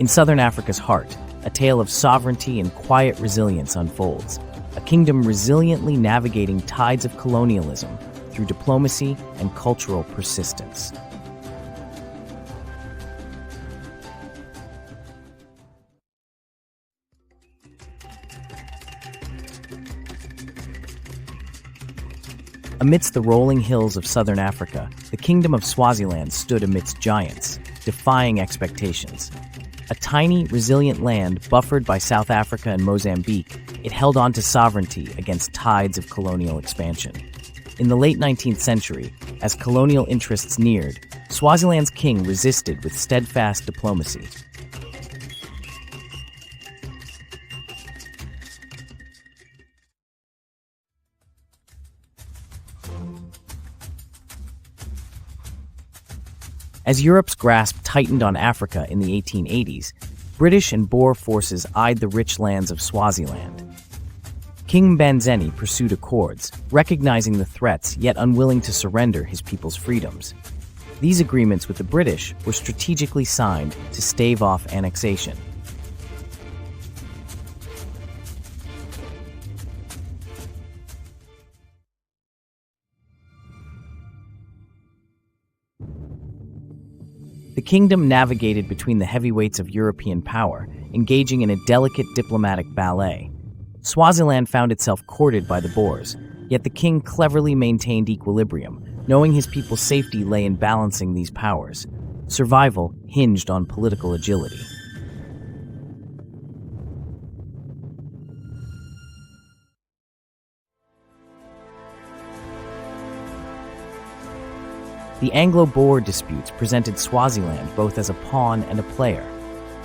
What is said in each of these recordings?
In southern Africa's heart, a tale of sovereignty and quiet resilience unfolds, a kingdom resiliently navigating tides of colonialism through diplomacy and cultural persistence. Amidst the rolling hills of southern Africa, the kingdom of Swaziland stood amidst giants, defying expectations. A tiny, resilient land buffered by South Africa and Mozambique, it held on to sovereignty against tides of colonial expansion. In the late 19th century, as colonial interests neared, Swaziland's king resisted with steadfast diplomacy. As Europe's grasp tightened on Africa in the 1880s, British and Boer forces eyed the rich lands of Swaziland. King Mbanzeni pursued accords, recognizing the threats yet unwilling to surrender his people's freedoms. These agreements with the British were strategically signed to stave off annexation. The kingdom navigated between the heavyweights of European power, engaging in a delicate diplomatic ballet. Swaziland found itself courted by the Boers, yet the king cleverly maintained equilibrium, knowing his people's safety lay in balancing these powers. Survival hinged on political agility. The Anglo-Boer disputes presented Swaziland both as a pawn and a player.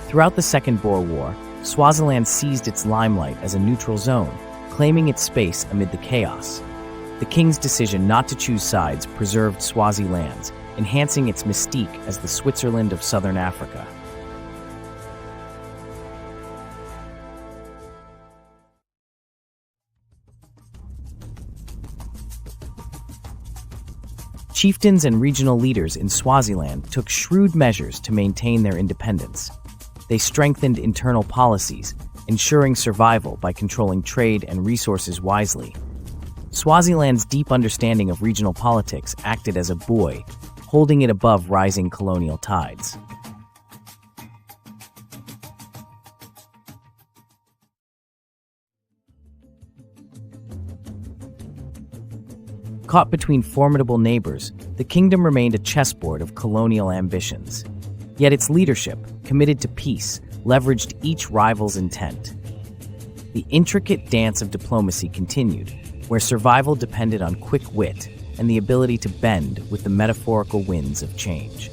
Throughout the Second Boer War, Swaziland seized its limelight as a neutral zone, claiming its space amid the chaos. The king's decision not to choose sides preserved Swaziland, enhancing its mystique as the Switzerland of southern Africa. Chieftains and regional leaders in Swaziland took shrewd measures to maintain their independence. They strengthened internal policies, ensuring survival by controlling trade and resources wisely. Swaziland's deep understanding of regional politics acted as a buoy, holding it above rising colonial tides. Caught between formidable neighbors, the kingdom remained a chessboard of colonial ambitions. Yet its leadership, committed to peace, leveraged each rival's intent. The intricate dance of diplomacy continued, where survival depended on quick wit and the ability to bend with the metaphorical winds of change.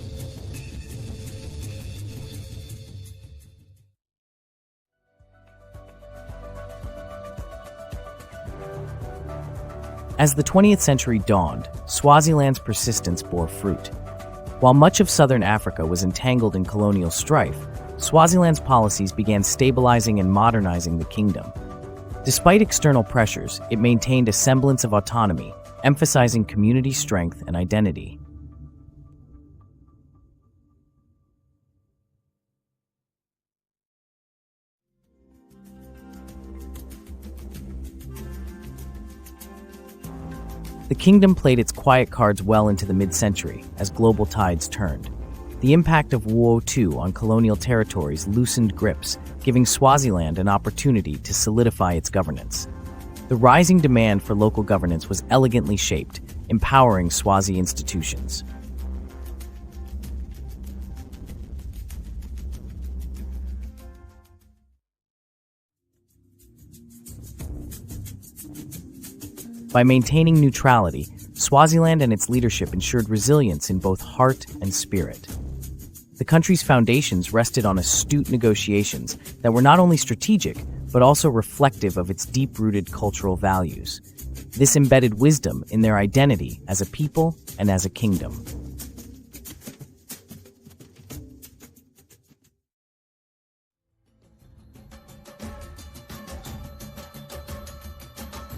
As the 20th century dawned, Swaziland's persistence bore fruit. While much of southern Africa was entangled in colonial strife, Swaziland's policies began stabilizing and modernizing the kingdom. Despite external pressures, it maintained a semblance of autonomy, emphasizing community strength and identity. The kingdom played its quiet cards well into the mid-century as global tides turned. The impact of World War II on colonial territories loosened grips, giving Swaziland an opportunity to solidify its governance. The rising demand for local governance was elegantly shaped, empowering Swazi institutions. By maintaining neutrality, Swaziland and its leadership ensured resilience in both heart and spirit. The country's foundations rested on astute negotiations that were not only strategic, but also reflective of its deep-rooted cultural values. This embedded wisdom in their identity as a people and as a kingdom.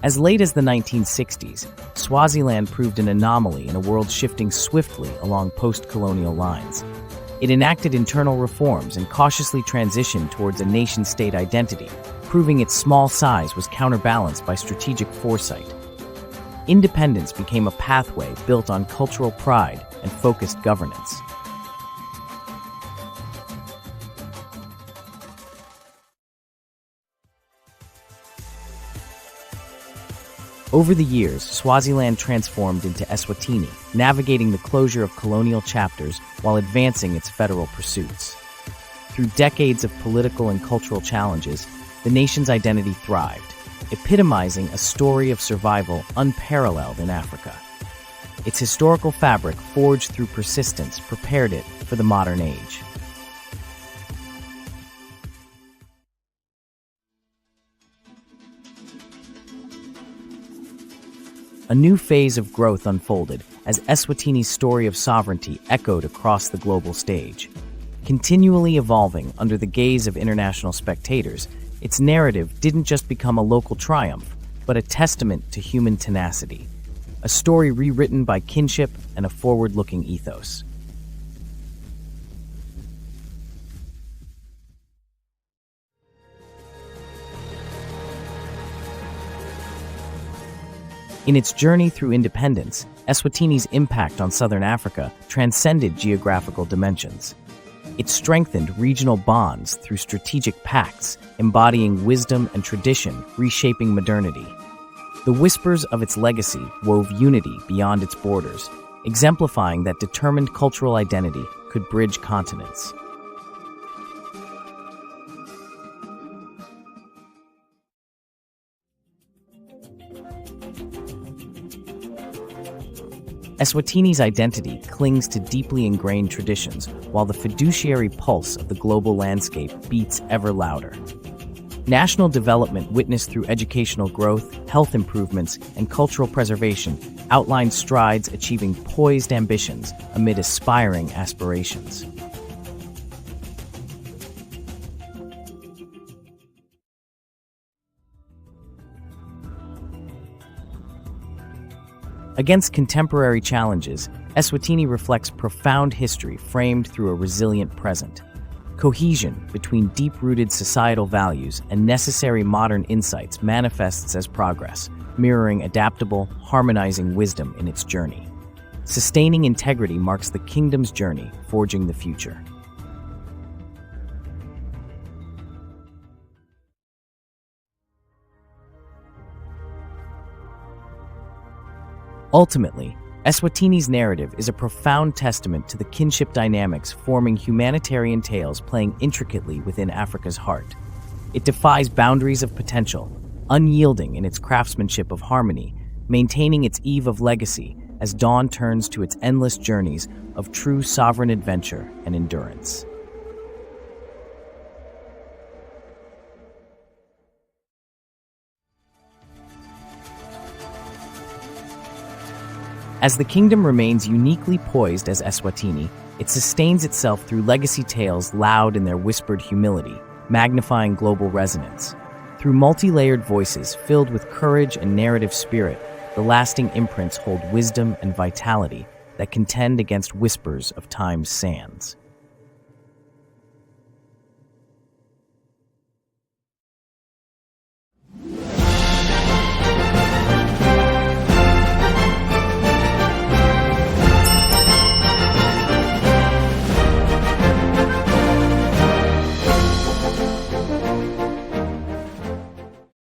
As late as the 1960s, Swaziland proved an anomaly in a world shifting swiftly along post-colonial lines. It enacted internal reforms and cautiously transitioned towards a nation-state identity, proving its small size was counterbalanced by strategic foresight. Independence became a pathway built on cultural pride and focused governance. Over the years, Swaziland transformed into Eswatini, navigating the closure of colonial chapters while advancing its federal pursuits. Through decades of political and cultural challenges, the nation's identity thrived, epitomizing a story of survival unparalleled in Africa. Its historical fabric, forged through persistence, prepared it for the modern age. A new phase of growth unfolded as Eswatini's story of sovereignty echoed across the global stage. Continually evolving under the gaze of international spectators, its narrative didn't just become a local triumph, but a testament to human tenacity, a story rewritten by kinship and a forward-looking ethos. In its journey through independence, Eswatini's impact on southern Africa transcended geographical dimensions. It strengthened regional bonds through strategic pacts, embodying wisdom and tradition, reshaping modernity. The whispers of its legacy wove unity beyond its borders, exemplifying that determined cultural identity could bridge continents. Eswatini's identity clings to deeply ingrained traditions, while the fiduciary pulse of the global landscape beats ever louder. National development witnessed through educational growth, health improvements, and cultural preservation outlined strides achieving poised ambitions amid aspiring aspirations. Against contemporary challenges, Eswatini reflects profound history framed through a resilient present. Cohesion between deep-rooted societal values and necessary modern insights manifests as progress, mirroring adaptable, harmonizing wisdom in its journey. Sustaining integrity marks the kingdom's journey, forging the future. Ultimately, Eswatini's narrative is a profound testament to the kinship dynamics forming humanitarian tales playing intricately within Africa's heart. It defies boundaries of potential, unyielding in its craftsmanship of harmony, maintaining its eve of legacy as dawn turns to its endless journeys of true sovereign adventure and endurance. As the kingdom remains uniquely poised as Eswatini, it sustains itself through legacy tales loud in their whispered humility, magnifying global resonance. Through multi-layered voices filled with courage and narrative spirit, the lasting imprints hold wisdom and vitality that contend against whispers of time's sands.